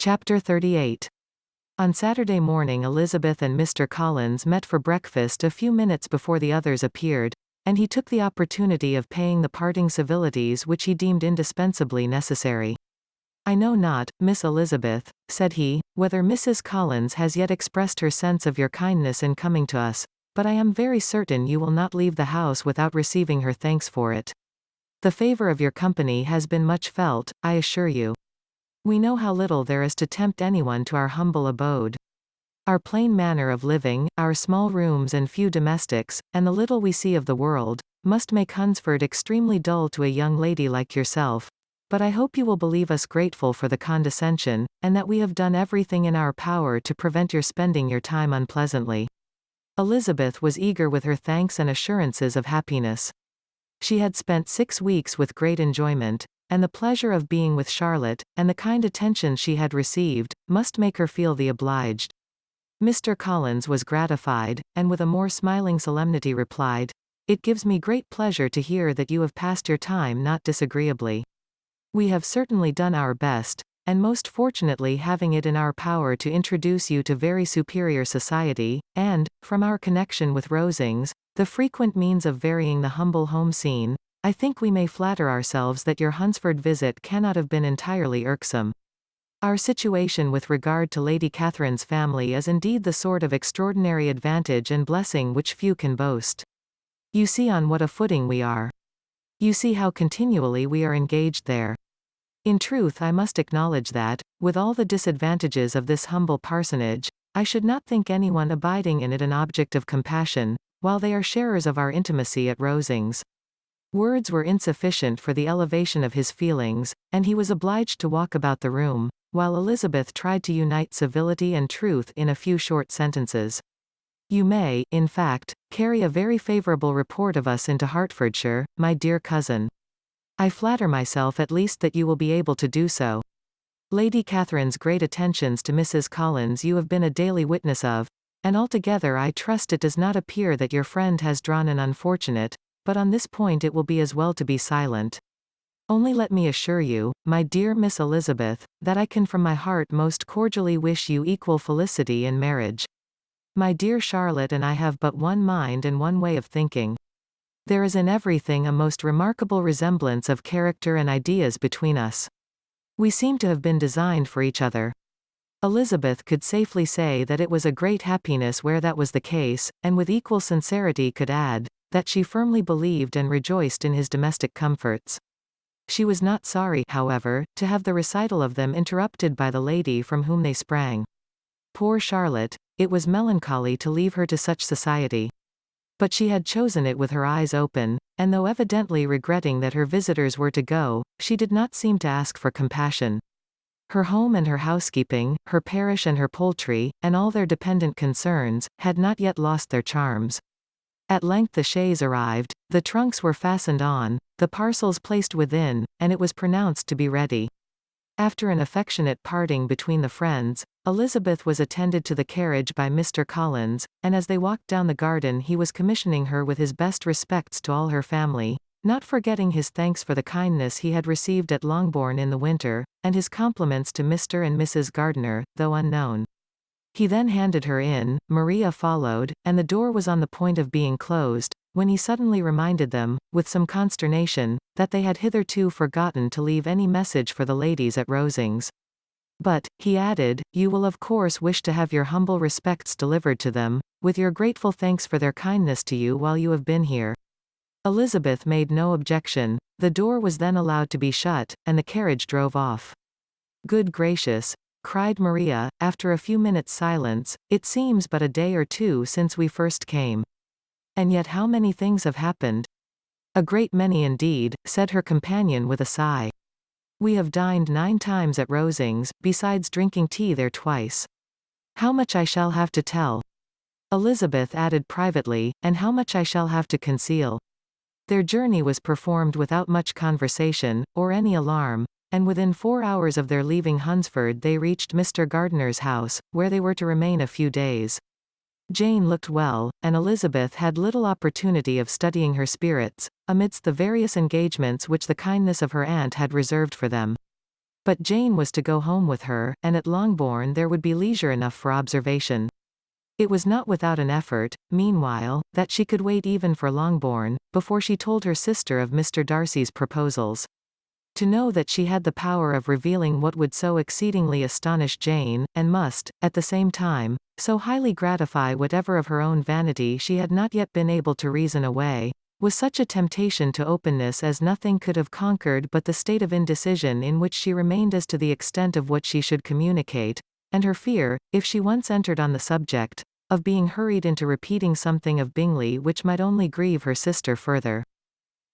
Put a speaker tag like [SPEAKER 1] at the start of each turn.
[SPEAKER 1] Chapter 38. On Saturday morning Elizabeth and Mr. Collins met for breakfast a few minutes before the others appeared, and he took the opportunity of paying the parting civilities which he deemed indispensably necessary. "I know not, Miss Elizabeth," said he, "whether Mrs. Collins has yet expressed her sense of your kindness in coming to us, but I am very certain you will not leave the house without receiving her thanks for it. The favor of your company has been much felt, I assure you. We know how little there is to tempt anyone to our humble abode. Our plain manner of living, our small rooms and few domestics, and the little we see of the world, must make Hunsford extremely dull to a young lady like yourself, but I hope you will believe us grateful for the condescension, and that we have done everything in our power to prevent your spending your time unpleasantly." Elizabeth was eager with her thanks and assurances of happiness. She had spent 6 weeks with great enjoyment, and the pleasure of being with Charlotte, and the kind attentions she had received, must make her feel the obliged. Mr. Collins was gratified, and with a more smiling solemnity replied, "It gives me great pleasure to hear that you have passed your time not disagreeably. We have certainly done our best, and most fortunately having it in our power to introduce you to very superior society, and, from our connection with Rosings, the frequent means of varying the humble home scene, I think we may flatter ourselves that your Hunsford visit cannot have been entirely irksome. Our situation with regard to Lady Catherine's family is indeed the sort of extraordinary advantage and blessing which few can boast. You see on what a footing we are. You see how continually we are engaged there. In truth I must acknowledge that, with all the disadvantages of this humble parsonage, I should not think anyone abiding in it an object of compassion, while they are sharers of our intimacy at Rosings." Words were insufficient for the elevation of his feelings, and he was obliged to walk about the room, while Elizabeth tried to unite civility and truth in a few short sentences. "You may, in fact, carry a very favorable report of us into Hertfordshire, my dear cousin. I flatter myself at least that you will be able to do so. Lady Catherine's great attentions to Mrs. Collins you have been a daily witness of, and altogether I trust it does not appear that your friend has drawn an unfortunate, but on this point it will be as well to be silent. Only let me assure you, my dear Miss Elizabeth, that I can from my heart most cordially wish you equal felicity in marriage. My dear Charlotte and I have but one mind and one way of thinking. There is in everything a most remarkable resemblance of character and ideas between us. We seem to have been designed for each other." Elizabeth could safely say that it was a great happiness where that was the case, and with equal sincerity could add, that she firmly believed and rejoiced in his domestic comforts. She was not sorry, however, to have the recital of them interrupted by the lady from whom they sprang. Poor Charlotte, it was melancholy to leave her to such society. But she had chosen it with her eyes open, and though evidently regretting that her visitors were to go, she did not seem to ask for compassion. Her home and her housekeeping, her parish and her poultry, and all their dependent concerns, had not yet lost their charms. At length the chaise arrived, the trunks were fastened on, the parcels placed within, and it was pronounced to be ready. After an affectionate parting between the friends, Elizabeth was attended to the carriage by Mr. Collins, and as they walked down the garden he was commissioning her with his best respects to all her family, not forgetting his thanks for the kindness he had received at Longbourn in the winter, and his compliments to Mr. and Mrs. Gardiner, though unknown. He then handed her in, Maria followed, and the door was on the point of being closed, when he suddenly reminded them, with some consternation, that they had hitherto forgotten to leave any message for the ladies at Rosings. "But," he added, "you will of course wish to have your humble respects delivered to them, with your grateful thanks for their kindness to you while you have been here." Elizabeth made no objection, the door was then allowed to be shut, and the carriage drove off. "Good gracious," cried Maria, after a few minutes' silence, "it seems but a day or two since we first came. And yet how many things have happened." "A great many indeed," said her companion with a sigh. "We have dined 9 times at Rosings, besides drinking tea there twice. How much I shall have to tell," Elizabeth added privately, "and how much I shall have to conceal." Their journey was performed without much conversation, or any alarm, and within 4 hours of their leaving Hunsford they reached Mr. Gardiner's house, where they were to remain a few days. Jane looked well, and Elizabeth had little opportunity of studying her spirits, amidst the various engagements which the kindness of her aunt had reserved for them. But Jane was to go home with her, and at Longbourn there would be leisure enough for observation. It was not without an effort, meanwhile, that she could wait even for Longbourn, before she told her sister of Mr. Darcy's proposals. To know that she had the power of revealing what would so exceedingly astonish Jane, and must, at the same time, so highly gratify whatever of her own vanity she had not yet been able to reason away, was such a temptation to openness as nothing could have conquered but the state of indecision in which she remained as to the extent of what she should communicate, and her fear, if she once entered on the subject, of being hurried into repeating something of Bingley which might only grieve her sister further.